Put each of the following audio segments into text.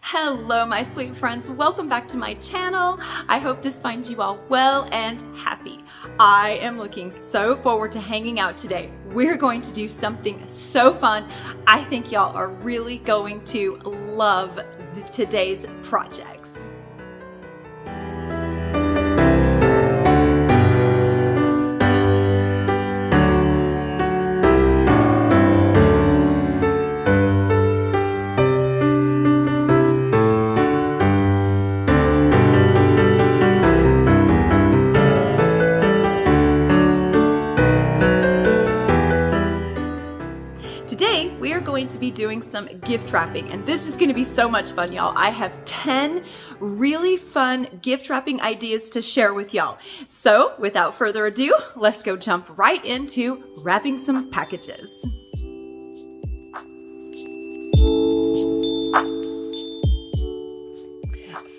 Hello, my sweet friends. Welcome back to my channel. I hope this finds you all well and happy. I am looking so forward to hanging out today. We're going to do something so fun. I think y'all are really going to love today's projects. Today, we are going to be doing some gift wrapping, and this is going to be so much fun, y'all. I have 10 really fun gift wrapping ideas to share with y'all. So, without further ado, let's go jump right into wrapping some packages.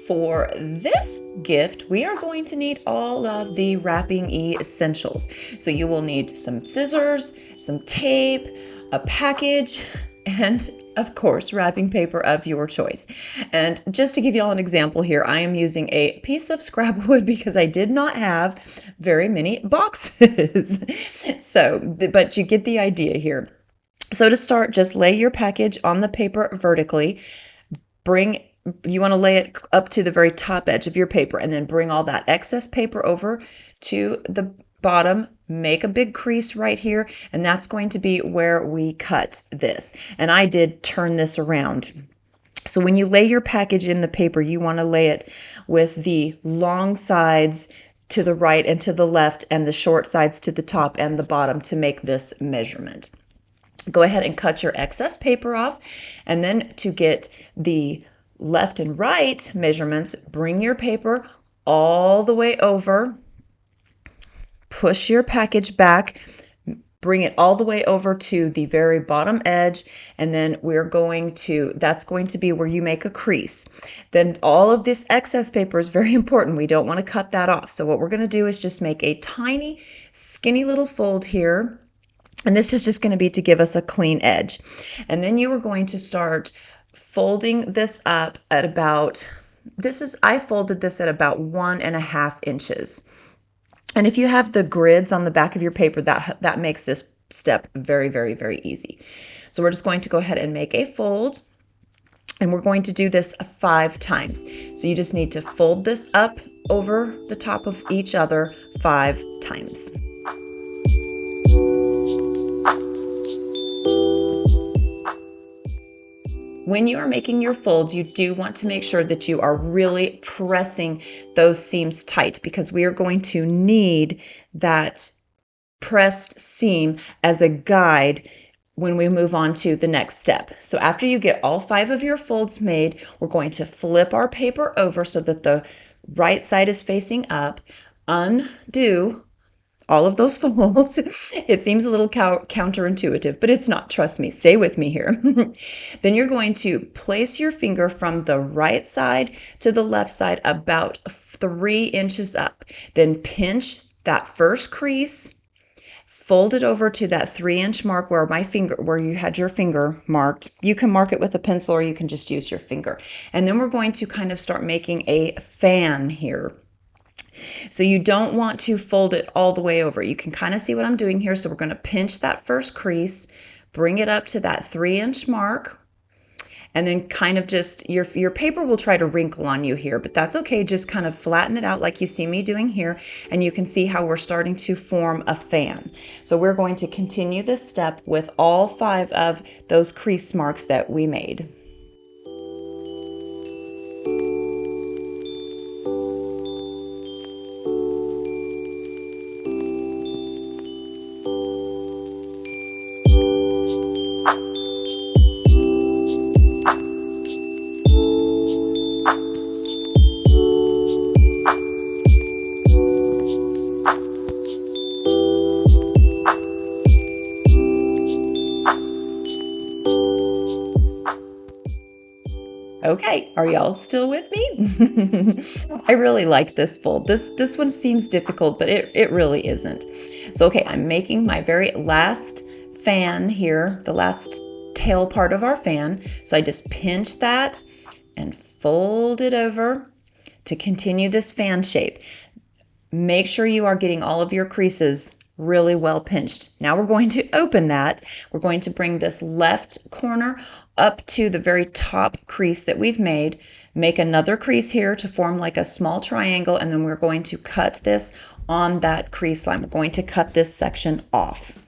For this gift, we are going to need all of the wrapping essentials. So you will need some scissors, some tape, a package, and of course, wrapping paper of your choice. And just to give you all an example here, I am using a piece of scrap wood because I did not have very many boxes. But you get the idea here. So to start, just lay your package on the paper vertically. You want to lay it up to the very top edge of your paper and then bring all that excess paper over to the bottom. Make a big crease right here, and that's going to be where we cut this. And I did turn this around. So when you lay your package in the paper, you want to lay it with the long sides to the right and to the left and the short sides to the top and the bottom to make this measurement. Go ahead and cut your excess paper off, and then to get the left and right measurements, bring your paper all the way over, push your package back, bring it all the way over to the very bottom edge, and then that's going to be where you make a crease. Then all of this excess paper is very important. We don't want to cut that off. So what we're going to do is just make a tiny, skinny little fold here. And this is just going to be to give us a clean edge. And then you are going to start folding this up at I folded this at about 1.5 inches. And if you have the grids on the back of your paper, that makes this step very, very, very easy. So we're just going to go ahead and make a fold, and we're going to do this 5 times. So you just need to fold this up over the top of each other 5 times. When you are making your folds, you do want to make sure that you are really pressing those seams tight, because we are going to need that pressed seam as a guide when we move on to the next step. So after you get all 5 of your folds made, we're going to flip our paper over so that the right side is facing up, undo all of those folds. It seems a little counterintuitive, but it's not. Trust me. Stay with me here. Then you're going to place your finger from the right side to the left side about 3 inches up. Then pinch that first crease, fold it over to that 3-inch mark where you had your finger marked. You can mark it with a pencil or you can just use your finger. And then we're going to kind of start making a fan here. So you don't want to fold it all the way over. You can kind of see what I'm doing here. So we're going to pinch that first crease, bring it up to that 3-inch mark, and then kind of just, your paper will try to wrinkle on you here, but that's okay. Just kind of flatten it out like you see me doing here, and you can see how we're starting to form a fan. So we're going to continue this step with all 5 of those crease marks that we made. Okay, are y'all still with me? I really like this fold. This one seems difficult, but it really isn't. So okay, I'm making my very last fan here, the last tail part of our fan. So I just pinch that and fold it over to continue this fan shape. Make sure you are getting all of your creases really well pinched. Now we're going to open that. We're going to bring this left corner up to the very top crease that we've made. Make another crease here to form like a small triangle, and then we're going to cut this on that crease line. We're going to cut this section off.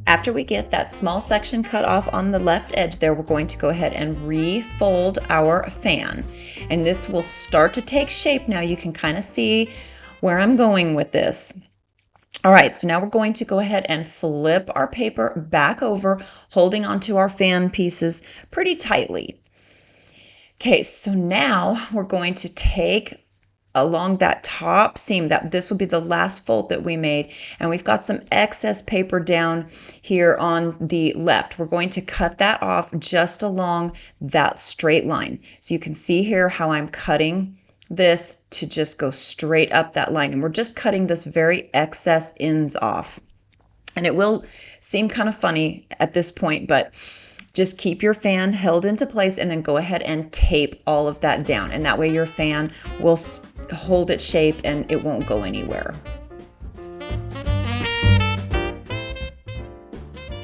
After we get that small section cut off on the left edge there, we're going to go ahead and refold our fan. And this will start to take shape now. You can kind of see where I'm going with this. All right, so now we're going to go ahead and flip our paper back over, holding onto our fan pieces pretty tightly. Okay, so now we're going to take along that top seam, that this will be the last fold that we made, and we've got some excess paper down here on the left. We're going to cut that off just along that straight line. So you can see here how I'm cutting this to just go straight up that line, and we're just cutting this very excess ends off. And it will seem kind of funny at this point, but just keep your fan held into place and then go ahead and tape all of that down. And that way your fan will hold its shape and it won't go anywhere.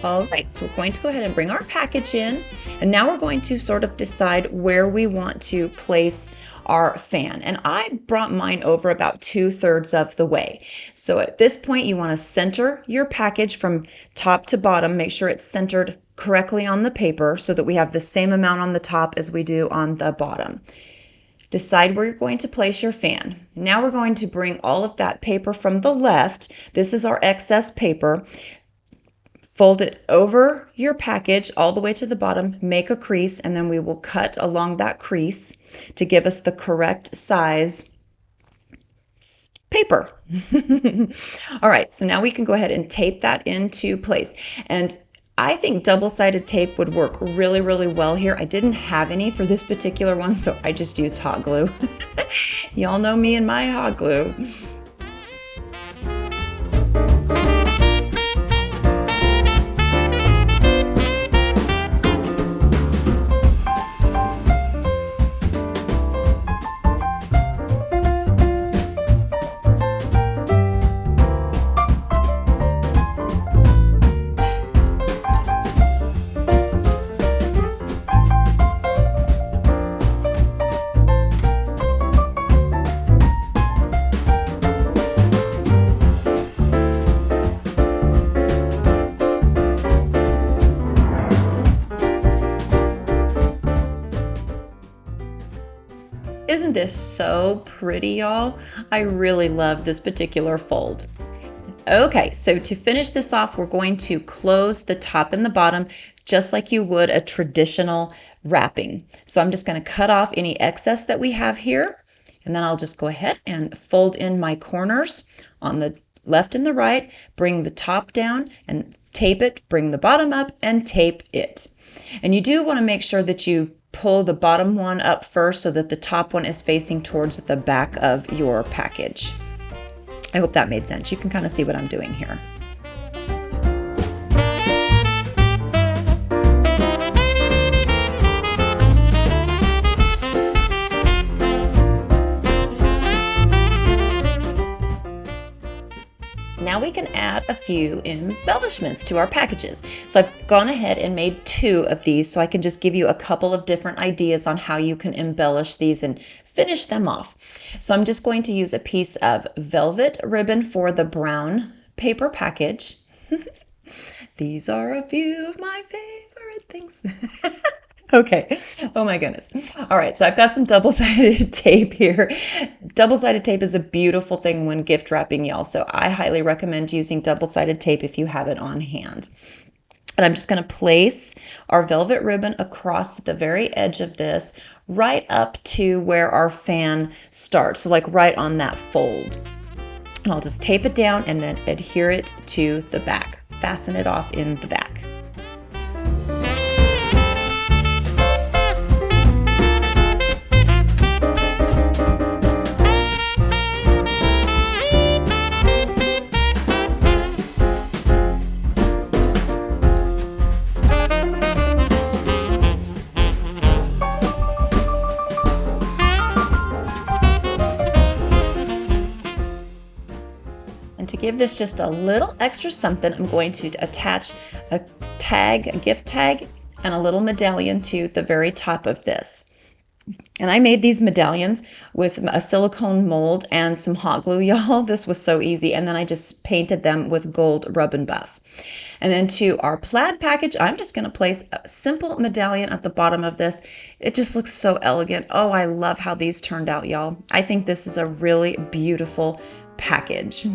All right, so we're going to go ahead and bring our package in. And now we're going to sort of decide where we want to place our fan. And I brought mine over about 2/3 of the way. So at this point, you want to center your package from top to bottom. Make sure it's centered correctly on the paper so that we have the same amount on the top as we do on the bottom. Decide where you're going to place your fan. Now we're going to bring all of that paper from the left. This is our excess paper. Fold it over your package all the way to the bottom, make a crease, and then we will cut along that crease to give us the correct size paper. All right, so now we can go ahead and tape that into place. And I think double-sided tape would work really, really well here. I didn't have any for this particular one, so I just used hot glue. Y'all know me and my hot glue. Isn't this so pretty, y'all? I really love this particular fold. Okay, so to finish this off, we're going to close the top and the bottom just like you would a traditional wrapping. So I'm just going to cut off any excess that we have here, and then I'll just go ahead and fold in my corners on the left and the right, bring the top down and tape it, bring the bottom up and tape it. And you do want to make sure that you pull the bottom one up first so that the top one is facing towards the back of your package. I hope that made sense. You can kind of see what I'm doing here. Now we can add a few embellishments to our packages. So I've gone ahead and made 2 of these so I can just give you a couple of different ideas on how you can embellish these and finish them off. So I'm just going to use a piece of velvet ribbon for the brown paper package. These are a few of my favorite things. Okay, oh my goodness. All right, so I've got some double-sided tape here. Double-sided tape is a beautiful thing when gift wrapping, y'all, so I highly recommend using double-sided tape if you have it on hand. And I'm just going to place our velvet ribbon across the very edge of this, right up to where our fan starts, so like right on that fold. And I'll just tape it down and then adhere it to the back. Fasten it off in the back. give this just a little extra something, I'm going to attach a gift tag, and a little medallion to the very top of this. And I made these medallions with a silicone mold and some hot glue, y'all. This was so easy. And then I just painted them with gold rub and buff. And then to our plaid package, I'm just going to place a simple medallion at the bottom of this. It just looks so elegant. Oh, I love how these turned out, y'all. I think this is a really beautiful package.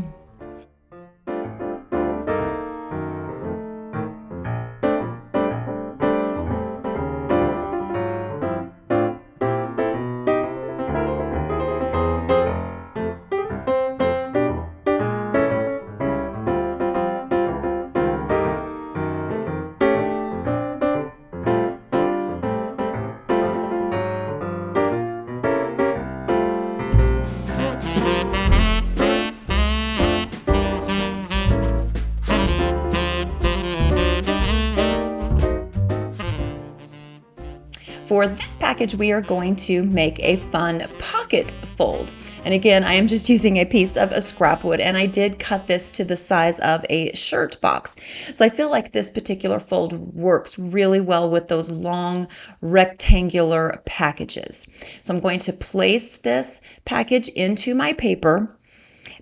For this package, we are going to make a fun pocket fold. And again, I am just using a piece of scrap wood, and I did cut this to the size of a shirt box. So I feel like this particular fold works really well with those long rectangular packages. So I'm going to place this package into my paper.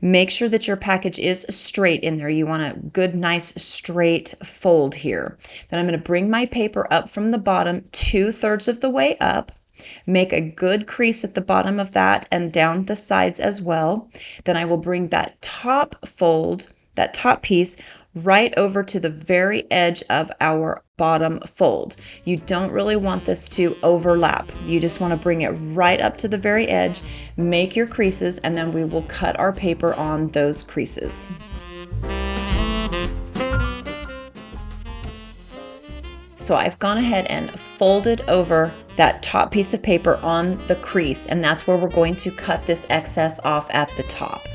Make sure that your package is straight in there. You want a good, nice, straight fold here. Then I'm going to bring my paper up from the bottom 2/3 of the way up. Make a good crease at the bottom of that and down the sides as well. Then I will bring that top fold, that top piece, right over to the very edge of our bottom fold. You don't really want this to overlap. You just want to bring it right up to the very edge, make your creases, and then we will cut our paper on those creases. So I've gone ahead and folded over that top piece of paper on the crease, and that's where we're going to cut this excess off at the top.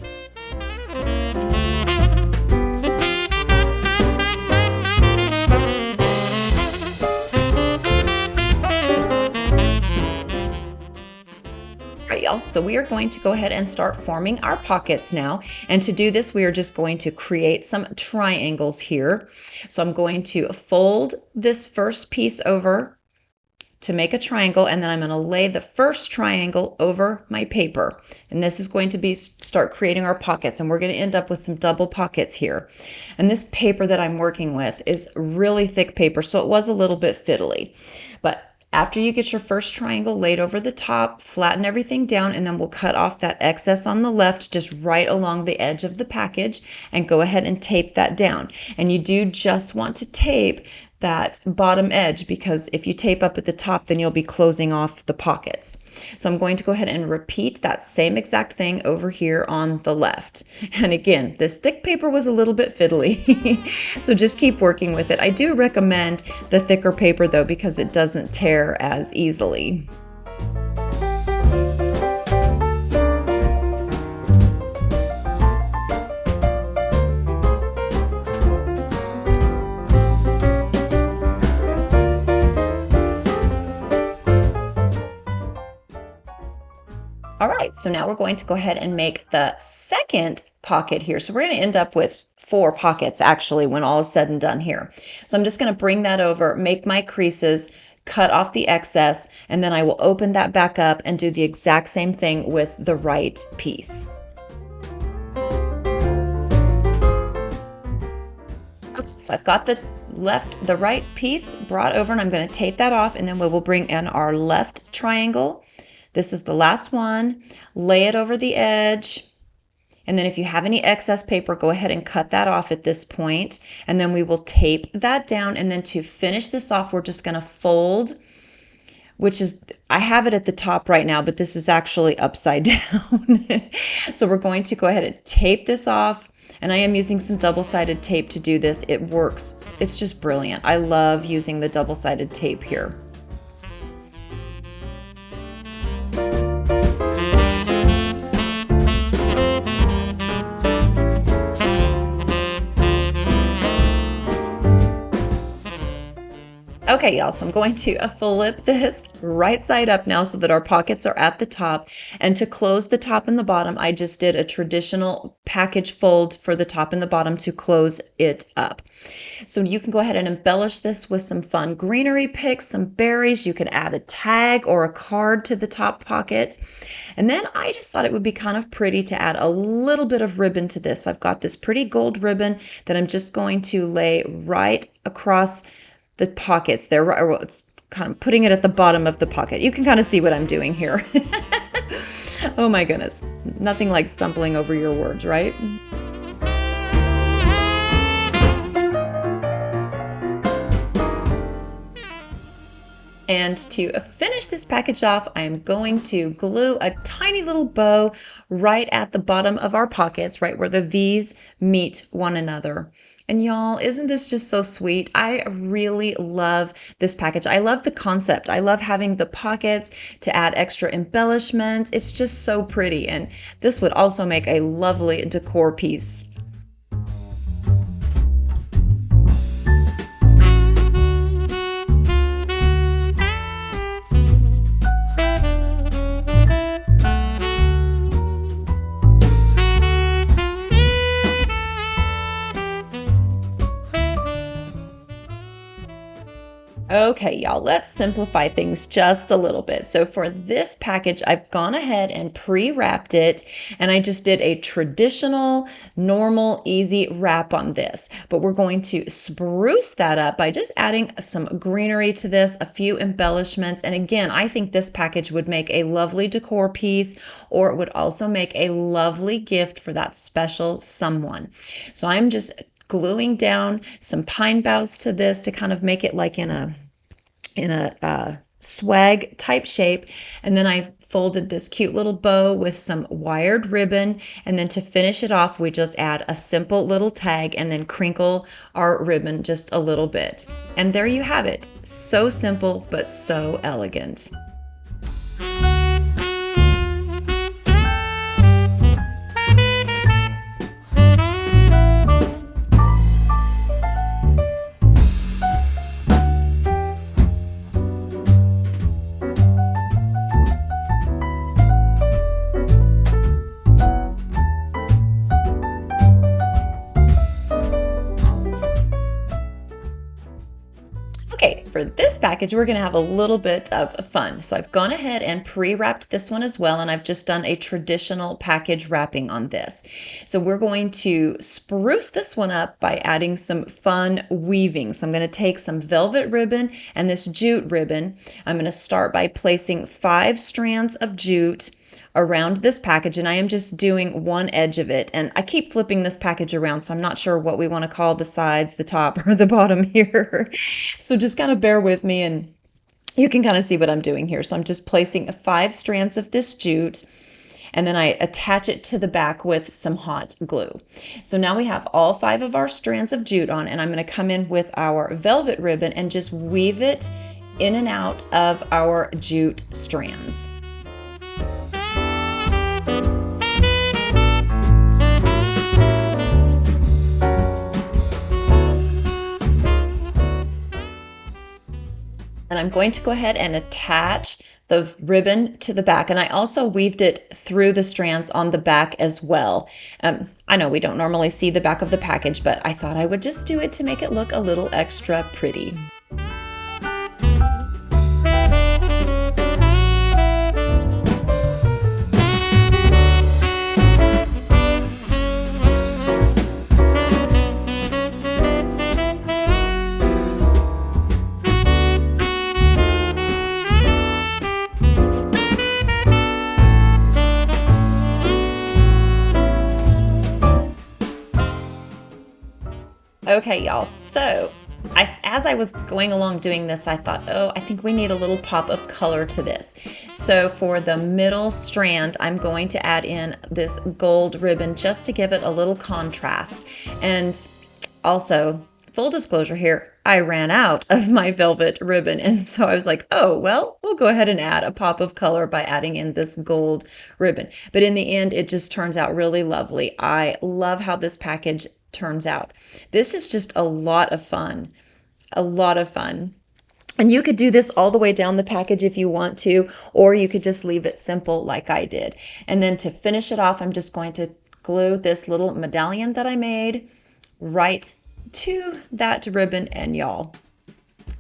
So we are going to go ahead and start forming our pockets now. And to do this, we are just going to create some triangles here. So I'm going to fold this first piece over to make a triangle, and then I'm going to lay the first triangle over my paper. And this is going to start creating our pockets, and we're going to end up with some double pockets here. And this paper that I'm working with is really thick paper, so it was a little bit fiddly. But after you get your first triangle laid over the top, flatten everything down, and then we'll cut off that excess on the left just right along the edge of the package and go ahead and tape that down. And you do just want to tape that bottom edge, because if you tape up at the top, then you'll be closing off the pockets. So I'm going to go ahead and repeat that same exact thing over here on the left. And again, this thick paper was a little bit fiddly, so just keep working with it. I do recommend the thicker paper though, because it doesn't tear as easily. All right, so now we're going to go ahead and make the second pocket here. So we're going to end up with 4 pockets actually when all is said and done here. So I'm just going to bring that over, make my creases, cut off the excess, and then I will open that back up and do the exact same thing with the right piece. Okay, so I've got the right piece brought over, and I'm going to tape that off, and then we will bring in our left triangle. This is the last one. Lay it over the edge. And then if you have any excess paper, go ahead and cut that off at this point. And then we will tape that down. And then to finish this off, we're just going to fold, which is, I have it at the top right now, but this is actually upside down. So we're going to go ahead and tape this off. And I am using some double-sided tape to do this. It works. It's just brilliant. I love using the double-sided tape here. Okay, y'all, so I'm going to flip this right side up now so that our pockets are at the top. And to close the top and the bottom, I just did a traditional package fold for the top and the bottom to close it up. So you can go ahead and embellish this with some fun greenery picks, some berries. You can add a tag or a card to the top pocket. And then I just thought it would be kind of pretty to add a little bit of ribbon to this. I've got this pretty gold ribbon that I'm just going to lay right across the pockets there. Well, it's kind of putting it at the bottom of the pocket. You can kind of see what I'm doing here. Oh my goodness. Nothing like stumbling over your words, right? And to finish this package off, I'm going to glue a tiny little bow right at the bottom of our pockets, right where the V's meet one another. And y'all, isn't this just so sweet? I really love this package. I love the concept. I love having the pockets to add extra embellishments. It's just so pretty. And this would also make a lovely decor piece. Okay, y'all, let's simplify things just a little bit. So for this package, I've gone ahead and pre-wrapped it, and I just did a traditional, normal, easy wrap on this. But we're going to spruce that up by just adding some greenery to this, a few embellishments. And again, I think this package would make a lovely decor piece, or it would also make a lovely gift for that special someone. So I'm just gluing down some pine boughs to this to kind of make it like in a swag type shape. And then I folded this cute little bow with some wired ribbon. And then to finish it off, we just add a simple little tag and then crinkle our ribbon just a little bit. And there you have it. So simple, but so elegant. Okay, for this package, we're gonna have a little bit of fun. So I've gone ahead and pre-wrapped this one as well, and I've just done a traditional package wrapping on this. So we're going to spruce this one up by adding some fun weaving. So I'm gonna take some velvet ribbon and this jute ribbon. I'm gonna start by placing 5 strands of jute around this package, and I am just doing one edge of it. And I keep flipping this package around, so I'm not sure what we want to call the sides, the top, or the bottom here. So just kind of bear with me and you can kind of see what I'm doing here. So I'm just placing 5 strands of this jute, and then I attach it to the back with some hot glue. So now we have all 5 of our strands of jute on, and I'm going to come in with our velvet ribbon and just weave it in and out of our jute strands. And I'm going to go ahead and attach the ribbon to the back. And I also weaved it through the strands on the back as well. I know we don't normally see the back of the package, but I thought I would just do it to make it look a little extra pretty. Okay, y'all, so as I was going along doing this, I thought, oh, I think we need a little pop of color to this. So for the middle strand, I'm going to add in this gold ribbon just to give it a little contrast. And also, full disclosure here, I ran out of my velvet ribbon. And so I was like, oh, well, we'll go ahead and add a pop of color by adding in this gold ribbon. But in the end, it just turns out really lovely. I love how this package turns out. This is just a lot of fun. A lot of fun. And you could do this all the way down the package if you want to, or you could just leave it simple like I did. And then to finish it off, I'm just going to glue this little medallion that I made right to that ribbon. And y'all,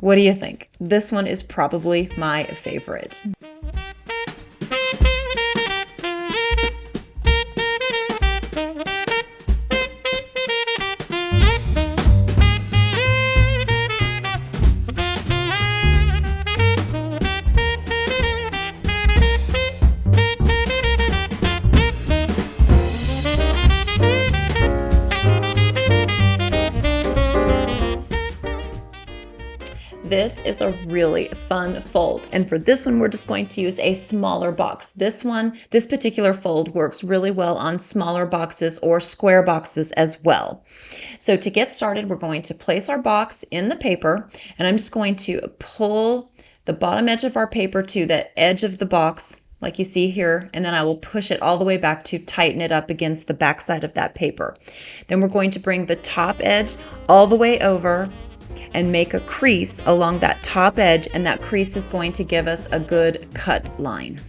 what do you think? This one is probably my favorite. This is a really fun fold, and for this one we're just going to use a smaller box. This particular fold works really well on smaller boxes or square boxes as well. So to get started, we're going to place our box in the paper, and I'm just going to pull the bottom edge of our paper to the edge of the box like you see here, and then I will push it all the way back to tighten it up against the back side of that paper. Then we're going to bring the top edge all the way over and make a crease along that top edge, and that crease is going to give us a good cut line.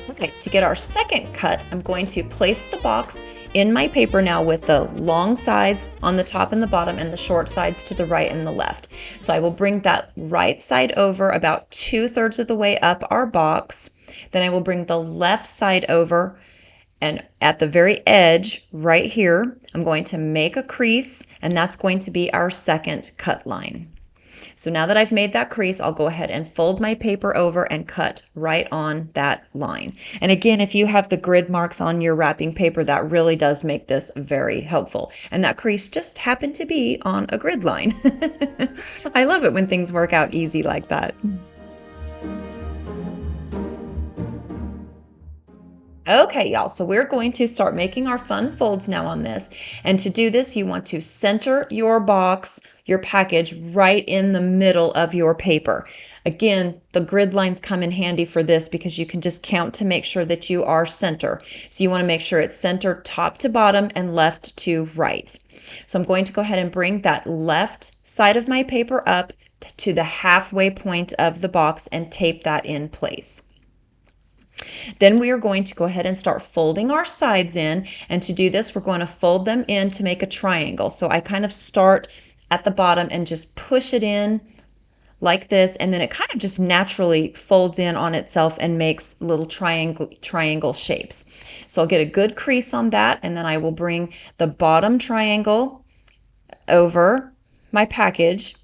Okay, to get our second cut, I'm going to place the box in my paper now with the long sides on the top and the bottom and the short sides to the right and the left. So I will bring that right side over about 2/3 of the way up our box. Then I will bring the left side over, and at the very edge right here, I'm going to make a crease, and that's going to be our second cut line. So now that I've made that crease, I'll go ahead and fold my paper over and cut right on that line. And again, if you have the grid marks on your wrapping paper, that really does make this very helpful. And that crease just happened to be on a grid line. I love it when things work out easy like that. Okay, y'all, so we're going to start making our fun folds now on this. And to do this, you want to center your box, your package, right in the middle of your paper. Again, the grid lines come in handy for this because you can just count to make sure that you are center. So you want to make sure it's center top to bottom and left to right. So I'm going to go ahead and bring that left side of my paper up to the halfway point of the box and tape that in place. Then we are going to go ahead and start folding our sides in, and to do this we're going to fold them in to make a triangle. So I kind of start at the bottom and just push it in like this, and then it kind of just naturally folds in on itself and makes little triangle shapes. So I'll get a good crease on that, and then I will bring the bottom triangle over my package,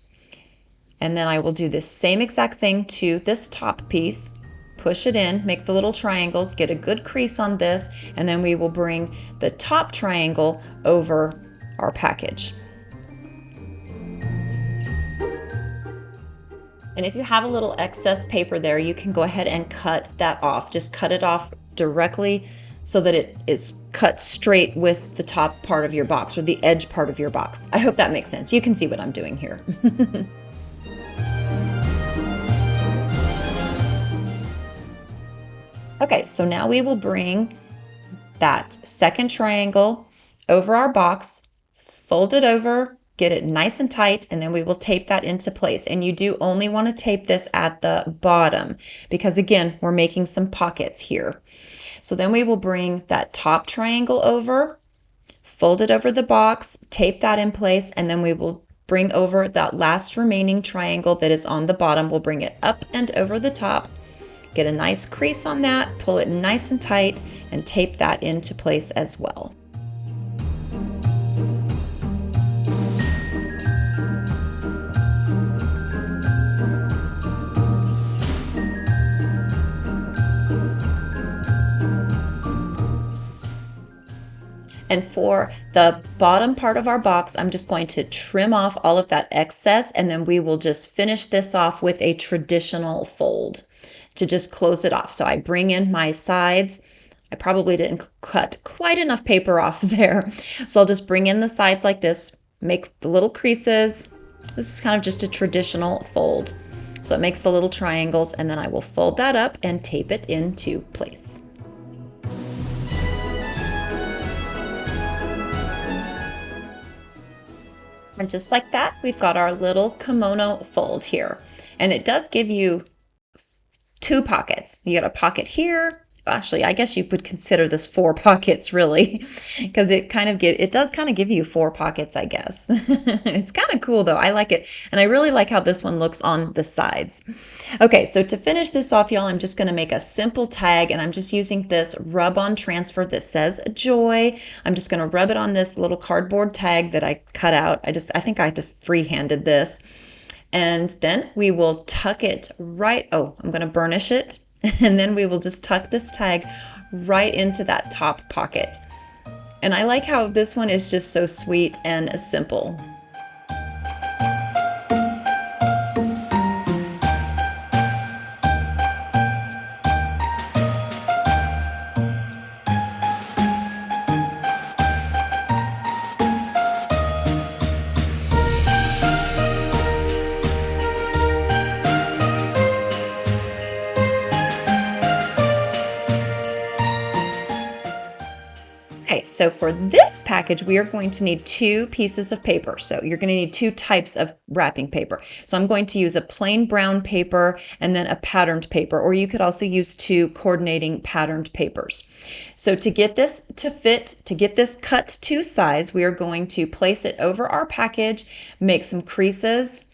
and then I will do the same exact thing to this top piece. Push it in, make the little triangles, get a good crease on this, and then we will bring the top triangle over our package. And if you have a little excess paper there, you can go ahead and cut that off. Just cut it off directly so that it is cut straight with the top part of your box or the edge part of your box. I hope that makes sense. You can see what I'm doing here. Okay, so now we will bring that second triangle over our box, fold it over, get it nice and tight, and then we will tape that into place. And you do only want to tape this at the bottom because again, we're making some pockets here. So then we will bring that top triangle over, fold it over the box, tape that in place, and then we will bring over that last remaining triangle that is on the bottom. We'll bring it up and over the top. Get a nice crease on that, pull it nice and tight, and tape that into place as well. And for the bottom part of our box, I'm just going to trim off all of that excess, and then we will just finish this off with a traditional fold to just close it off. So I bring in my sides. I probably didn't cut quite enough paper off there. So I'll just bring in the sides like this, make the little creases. This is kind of just a traditional fold. So it makes the little triangles, and then I will fold that up and tape it into place. And just like that, we've got our little kimono fold here. And it does give you 2 pockets. You got a pocket here. Actually, I guess you would consider this 4 pockets really, because it does kind of give you 4 pockets, I guess. It's kind of cool though. I like it. And I really like how this one looks on the sides. Okay, so to finish this off, y'all, I'm just going to make a simple tag, and I'm just using this rub-on transfer that says joy. I'm just going to rub it on this little cardboard tag that I cut out. I think I just freehanded this. And then we will tuck it right, I'm going to burnish it. And then we will just tuck this tag right into that top pocket. And I like how this one is just so sweet and simple. Okay, so for this package, we are going to need 2 pieces of paper. So you're going to need 2 types of wrapping paper. So I'm going to use a plain brown paper and then a patterned paper, or you could also use 2 coordinating patterned papers. So to get this to fit, to get this cut to size, we are going to place it over our package, make some creases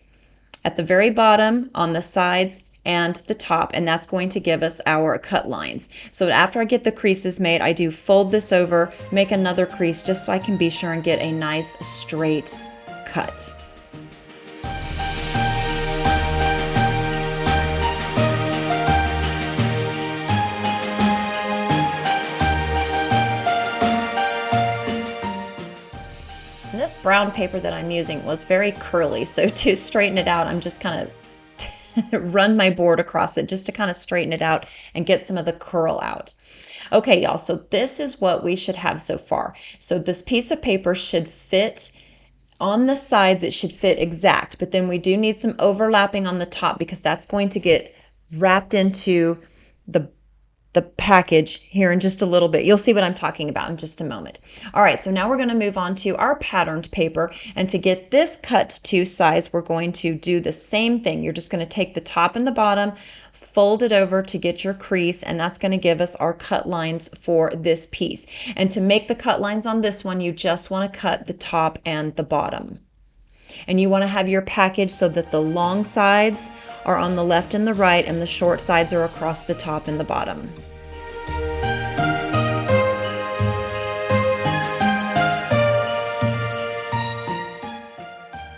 at the very bottom, on the sides, and the top, and that's going to give us our cut lines. So after I get the creases made, I do fold this over, make another crease just so I can be sure and get a nice straight cut. And this brown paper that I'm using was very curly, so to straighten it out, I'm just kind of run my board across it just to kind of straighten it out and get some of the curl out. Okay, y'all, so this is what we should have so far. So this piece of paper should fit on the sides, it should fit exact, but then we do need some overlapping on the top because that's going to get wrapped into the package here in just a little bit. You'll see what I'm talking about in just a moment. All right, so now we're going to move on to our patterned paper, and to get this cut to size, we're going to do the same thing. You're just going to take the top and the bottom, fold it over to get your crease, and that's going to give us our cut lines for this piece. And to make the cut lines on this one, you just want to cut the top and the bottom. And you want to have your package so that the long sides are on the left and the right, and the short sides are across the top and the bottom.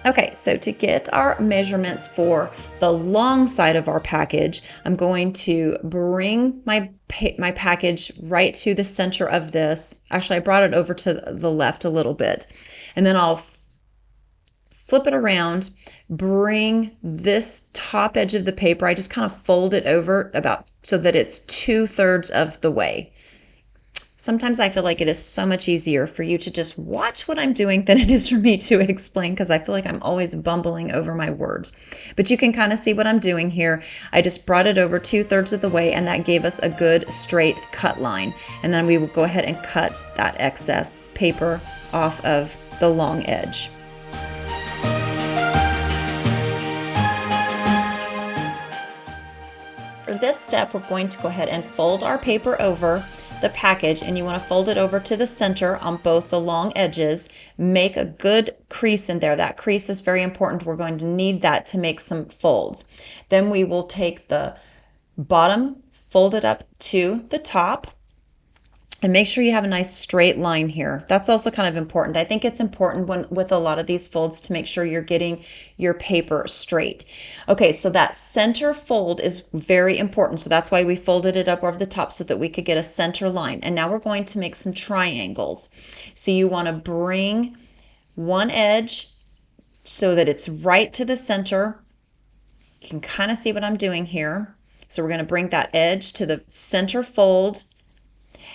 Okay, so to get our measurements for the long side of our package, I'm going to bring my package right to the center of this. Actually, I brought it over to the left a little bit, and then I'll flip it around, bring this top edge of the paper, I just kind of fold it over about so that it's 2/3 of the way. Sometimes I feel like it is so much easier for you to just watch what I'm doing than it is for me to explain, because I feel like I'm always bumbling over my words. But you can kind of see what I'm doing here. I just brought it over 2/3 of the way, and that gave us a good straight cut line. And then we will go ahead and cut that excess paper off of the long edge. For this step, we're going to go ahead and fold our paper over the package, and you want to fold it over to the center on both the long edges. Make a good crease in there. That crease is very important. We're going to need that to make some folds. Then we will take the bottom, fold it up to the top, and make sure you have a nice straight line here. That's also kind of important. I think it's important with a lot of these folds to make sure you're getting your paper straight. Okay, so that center fold is very important. So that's why we folded it up over the top so that we could get a center line. And now we're going to make some triangles. So you want to bring one edge so that it's right to the center. You can kind of see what I'm doing here. So we're going to bring that edge to the center fold,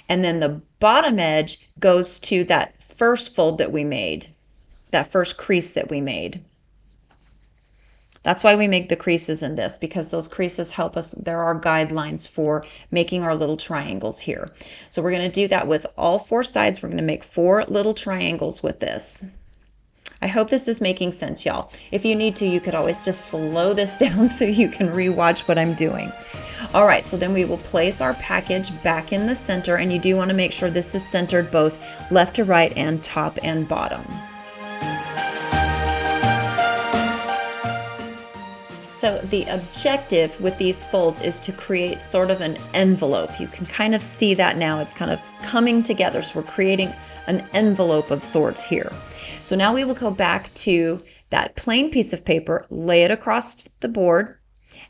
and then the bottom edge goes to that first fold that we made. first crease that we made. That's why we make the creases in this, because those creases help us. There are guidelines for making our little triangles here. So we're going to do that with all 4 sides. We're going to make 4 little triangles with this. I hope this is making sense, y'all. If you need to, you could always just slow this down so you can rewatch what I'm doing. All right, so then we will place our package back in the center, and you do want to make sure this is centered both left to right and top and bottom. So the objective with these folds is to create sort of an envelope. You can kind of see that now. It's kind of coming together. So we're creating an envelope of sorts here. So now we will go back to that plain piece of paper, lay it across the board,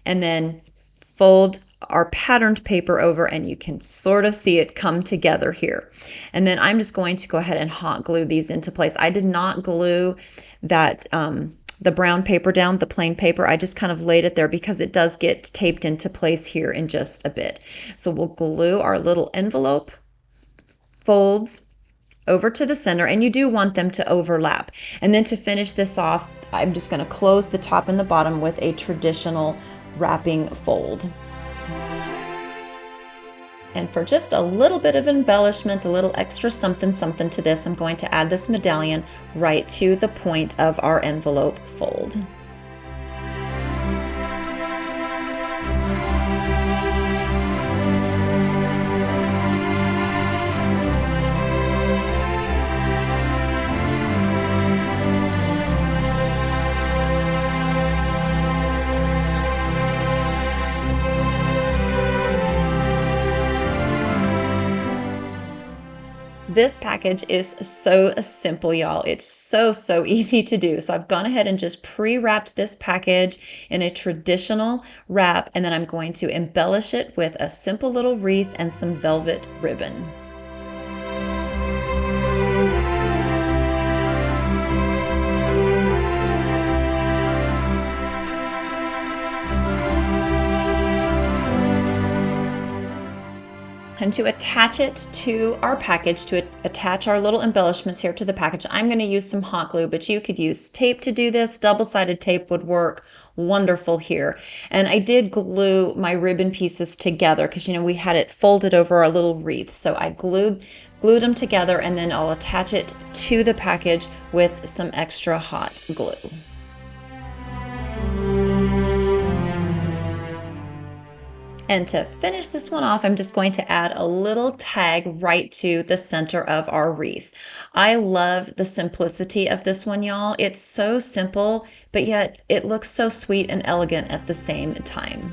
and then fold our patterned paper over, and you can sort of see it come together here. And then I'm just going to go ahead and hot glue these into place. I did not glue that the brown paper down, the plain paper. I just kind of laid it there because it does get taped into place here in just a bit. So we'll glue our little envelope folds over to the center, and you do want them to overlap. And then to finish this off, I'm just going to close the top and the bottom with a traditional wrapping fold. And for just a little bit of embellishment, a little extra something something to this, I'm going to add this medallion right to the point of our envelope fold. This package is so simple, y'all. It's so easy to do. So I've gone ahead and just pre-wrapped this package in a traditional wrap, and then I'm going to embellish it with a simple little wreath and some velvet ribbon. And to attach it to our package, to attach our little embellishments here to the package, I'm going to use some hot glue, but you could use tape to do this. Double-sided tape would work wonderful here. And I did glue my ribbon pieces together because, you know, we had it folded over our little wreath. So I glued them together, and then I'll attach it to the package with some extra hot glue. And to finish this one off, I'm just going to add a little tag right to the center of our wreath. I love the simplicity of this one, y'all. It's so simple, but yet it looks so sweet and elegant at the same time.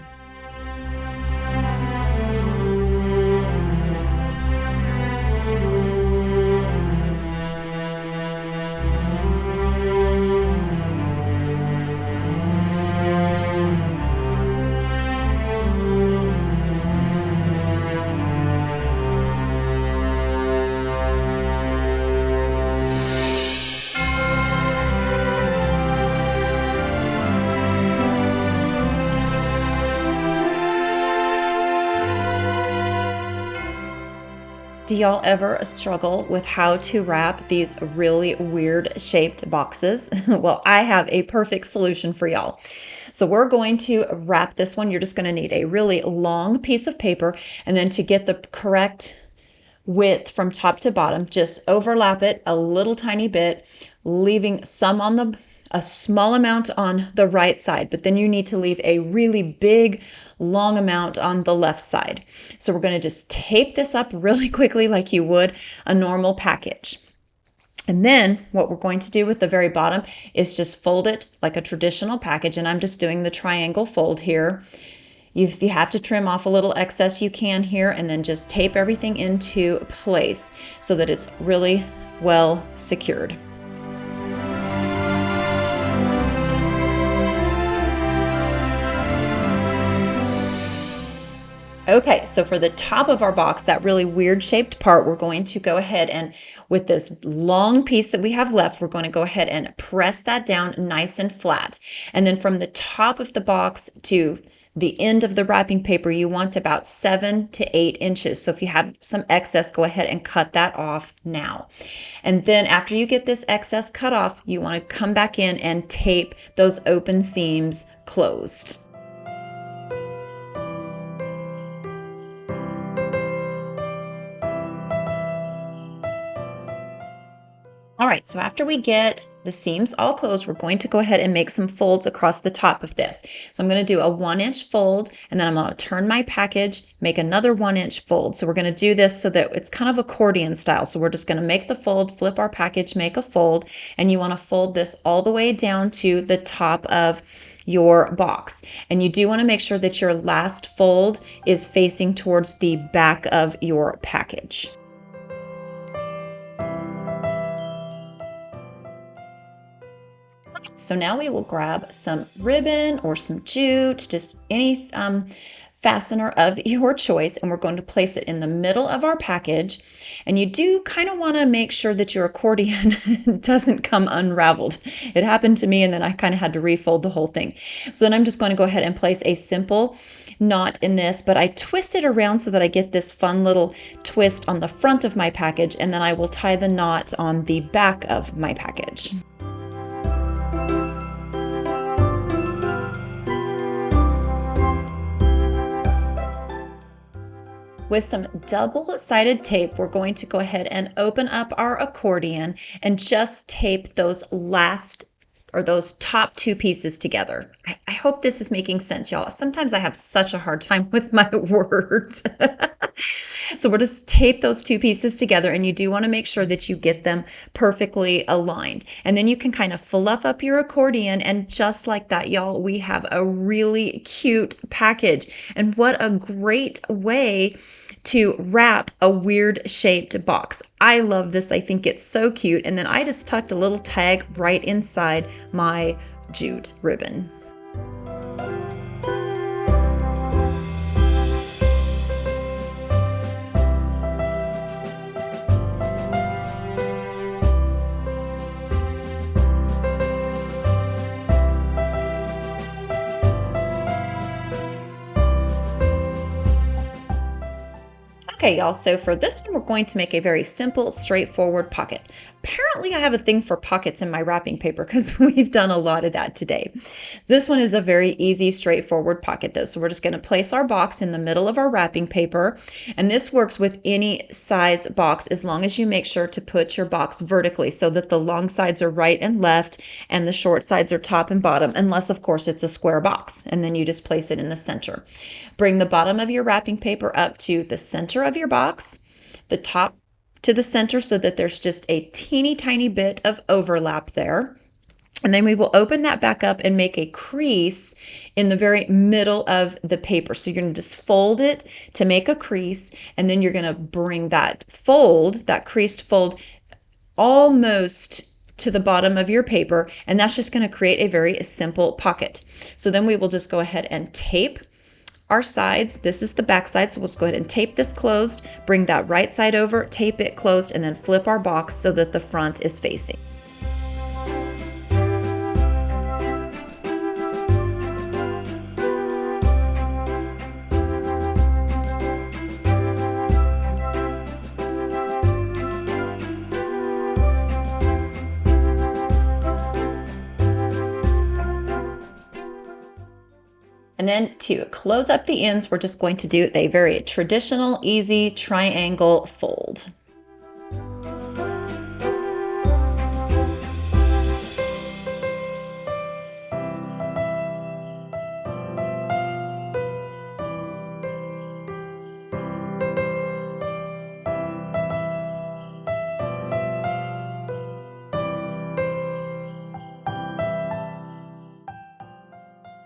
Do y'all ever struggle with how to wrap these really weird shaped boxes? Well, I have a perfect solution for y'all. So we're going to wrap this one. You're just going to need a really long piece of paper, and then to get the correct width from top to bottom, just overlap it a little tiny bit, leaving some on a small amount on the right side, but then you need to leave a really big, long amount on the left side. So we're going to just tape this up really quickly like you would a normal package. And then what we're going to do with the very bottom is just fold it like a traditional package, and I'm just doing the triangle fold here. If you have to trim off a little excess, you can here, and then just tape everything into place so that it's really well secured. Okay, so for the top of our box, that really weird shaped part, we're going to go ahead and with this long piece that we have left, we're going to go ahead and press that down nice and flat. And then from the top of the box to the end of the wrapping paper, you want about 7 to 8 inches. So if you have some excess, go ahead and cut that off now. And then after you get this excess cut off, you want to come back in and tape those open seams closed. All right, so after we get the seams all closed, we're going to go ahead and make some folds across the top of this. So I'm going to do a 1-inch fold, and then I'm going to turn my package, make another 1-inch fold. So we're going to do this so that it's kind of accordion style. So we're just going to make the fold, flip our package, make a fold, and you want to fold this all the way down to the top of your box. And you do want to make sure that your last fold is facing towards the back of your package. So now we will grab some ribbon or some jute, just any fastener of your choice, and we're going to place it in the middle of our package. And you do kind of want to make sure that your accordion doesn't come unraveled. It happened to me, and then I kind of had to refold the whole thing. So then I'm just going to go ahead and place a simple knot in this, but I twist it around so that I get this fun little twist on the front of my package, and then I will tie the knot on the back of my package. With some double-sided tape, we're going to go ahead and open up our accordion and just tape those top 2 pieces together. I hope this is making sense, y'all. Sometimes I have such a hard time with my words. So we'll just tape those 2 pieces together, and you do want to make sure that you get them perfectly aligned. And then you can kind of fluff up your accordion, and just like that, y'all, we have a really cute package. And what a great way to wrap a weird shaped box. I love this. I think it's so cute. And then I just tucked a little tag right inside my jute ribbon. Okay, y'all, so for this one, we're going to make a very simple, straightforward pocket. Apparently, I have a thing for pockets in my wrapping paper because we've done a lot of that today. This one is a very easy, straightforward pocket though. So we're just gonna place our box in the middle of our wrapping paper. And this works with any size box as long as you make sure to put your box vertically so that the long sides are right and left and the short sides are top and bottom, unless of course it's a square box. And then you just place it in the center. Bring the bottom of your wrapping paper up to the center of your box, the top to the center so that there's just a teeny tiny bit of overlap there. And then we will open that back up and make a crease in the very middle of the paper. So you're going to just fold it to make a crease, and then you're going to bring that fold, that creased fold, almost to the bottom of your paper, and that's just going to create a very simple pocket. So then we will just go ahead and tape our sides. This is the back side, so we'll just go ahead and tape this closed, bring that right side over, tape it closed, and then flip our box so that the front is facing. And then to close up the ends, we're just going to do a very traditional, easy triangle fold.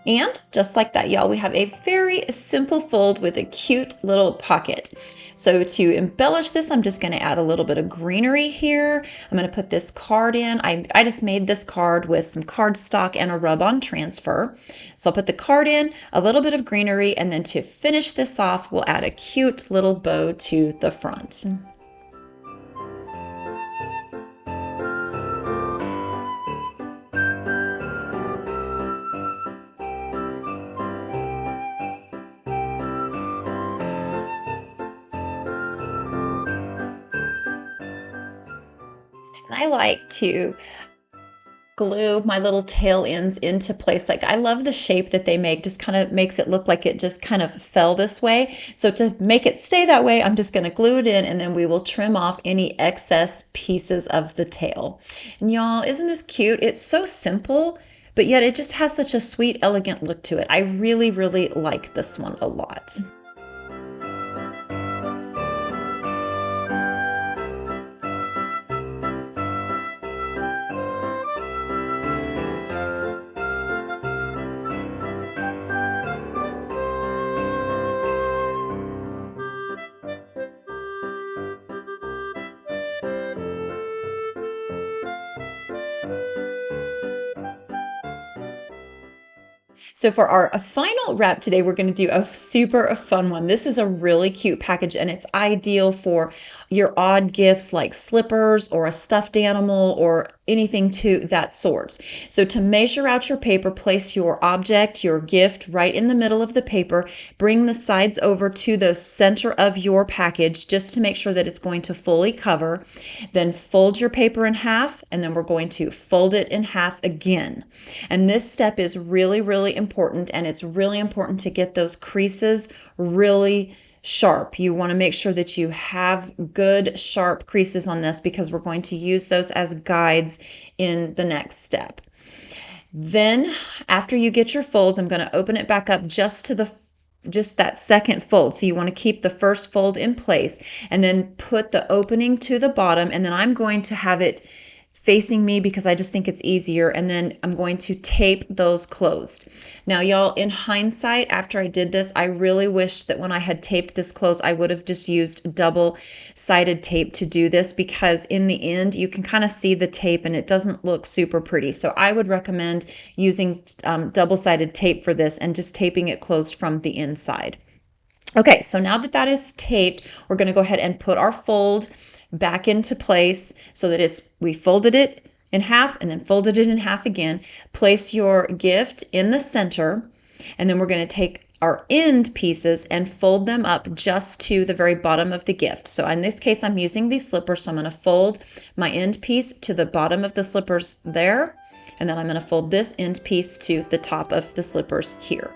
And just like that, y'all, we have a very simple fold with a cute little pocket. So to embellish this, I'm just going to add a little bit of greenery here. I'm going to put this card in. I just made this card with some cardstock and a rub-on transfer. So I'll put the card in, a little bit of greenery, and then to finish this off, we'll add a cute little bow to the front. I like to glue my little tail ends into place. Like, I love the shape that they make, just kind of makes it look like it just kind of fell this way. So to make it stay that way, I'm just going to glue it in, and then we will trim off any excess pieces of the tail. And y'all, isn't this cute? It's so simple, but yet it just has such a sweet, elegant look to it. I really, really like this one a lot. So for our final wrap today, we're going to do a super fun one. This is a really cute package, and it's ideal for your odd gifts like slippers or a stuffed animal or anything to that sort. So to measure out your paper, place your object, your gift, right in the middle of the paper. Bring the sides over to the center of your package just to make sure that it's going to fully cover. Then fold your paper in half, and then we're going to fold it in half again. And this step is really important, and it's really important to get those creases really sharp. You want to make sure that you have good sharp creases on this, because we're going to use those as guides in the next step. Then after you get your folds, I'm going to open it back up just that second fold. So you want to keep the first fold in place and then put the opening to the bottom, and then I'm going to have it facing me because I just think it's easier, and then I'm going to tape those closed. Now y'all, in hindsight, after I did this, I really wished that when I had taped this closed, I would have just used double-sided tape to do this, because in the end you can kind of see the tape and it doesn't look super pretty. So I would recommend using double-sided tape for this and just taping it closed from the inside. Okay, so now that that is taped, we're going to go ahead and put our fold back into place so that we folded it in half and then folded it in half again. Place your gift in the center, and then we're going to take our end pieces and fold them up just to the very bottom of the gift. So in this case, I'm using these slippers, so I'm going to fold my end piece to the bottom of the slippers there, and then I'm going to fold this end piece to the top of the slippers here.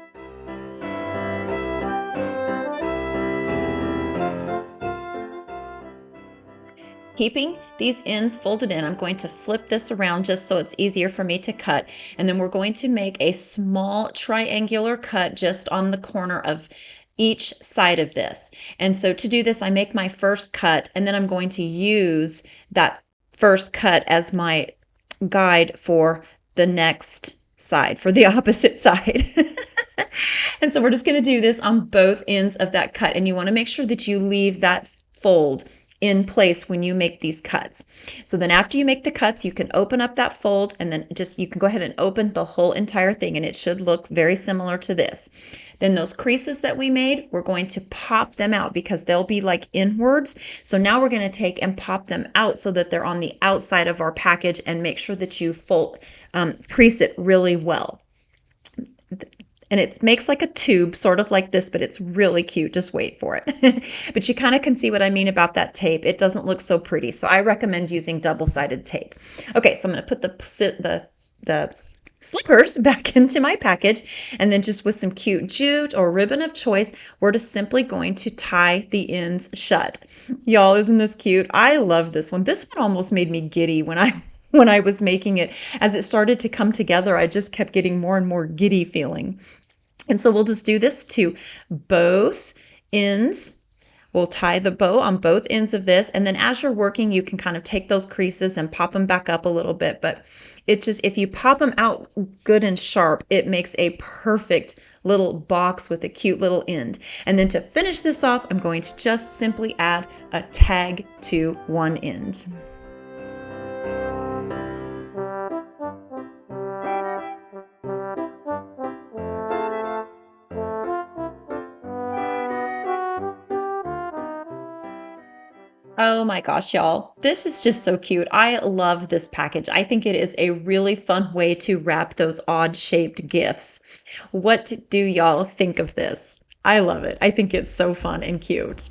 Keeping these ends folded in, I'm going to flip this around just so it's easier for me to cut. And then we're going to make a small triangular cut just on the corner of each side of this. And so to do this, I make my first cut, and then I'm going to use that first cut as my guide for the next side, for the opposite side. And so we're just going to do this on both ends of that cut. And you want to make sure that you leave that fold in place when you make these cuts. So then after you make the cuts, you can open up that fold, and then you can go ahead and open the whole entire thing, and it should look very similar to this. Then those creases that we made, we're going to pop them out because they'll be like inwards. So now we're going to take and pop them out so that they're on the outside of our package, and make sure that you crease it really well. And it makes like a tube, sort of like this, but it's really cute. Just wait for it. But you kind of can see what I mean about that tape. It doesn't look so pretty. So I recommend using double-sided tape. Okay, so I'm going to put the slippers back into my package, and then just with some cute jute or ribbon of choice, we're just simply going to tie the ends shut. Y'all, isn't this cute? I love this one. This one almost made me giddy when I was making it. As it started to come together, I just kept getting more and more giddy feeling. And so we'll just do this to both ends. We'll tie the bow on both ends of this. And then as you're working, you can kind of take those creases and pop them back up a little bit. But it's just, if you pop them out good and sharp, it makes a perfect little box with a cute little end. And then to finish this off, I'm going to just simply add a tag to one end. Oh my gosh, y'all. This is just so cute. I love this package. I think it is a really fun way to wrap those odd shaped gifts. What do y'all think of this? I love it. I think it's so fun and cute.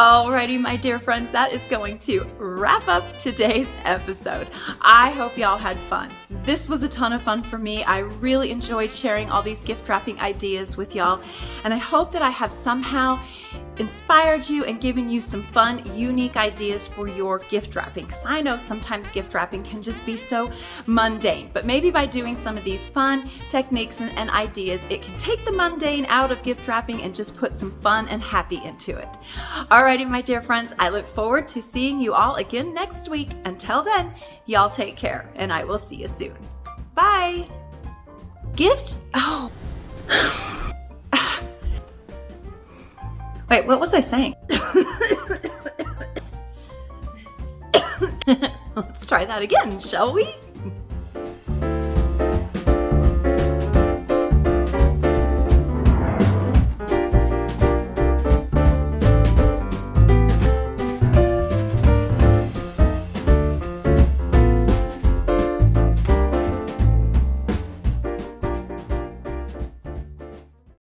Alrighty, my dear friends, that is going to wrap up today's episode. I hope y'all had fun. This was a ton of fun for me. I really enjoyed sharing all these gift wrapping ideas with y'all, and I hope that I have somehow inspired you and given you some fun, unique ideas for your gift wrapping, because I know sometimes gift wrapping can just be so mundane, but maybe by doing some of these fun techniques and ideas, it can take the mundane out of gift wrapping and just put some fun and happy into it. Alrighty, my dear friends, I look forward to seeing you all again next week. Until then, y'all take care, and I will see you soon. Bye! Wait, what was I saying? Let's try that again, shall we?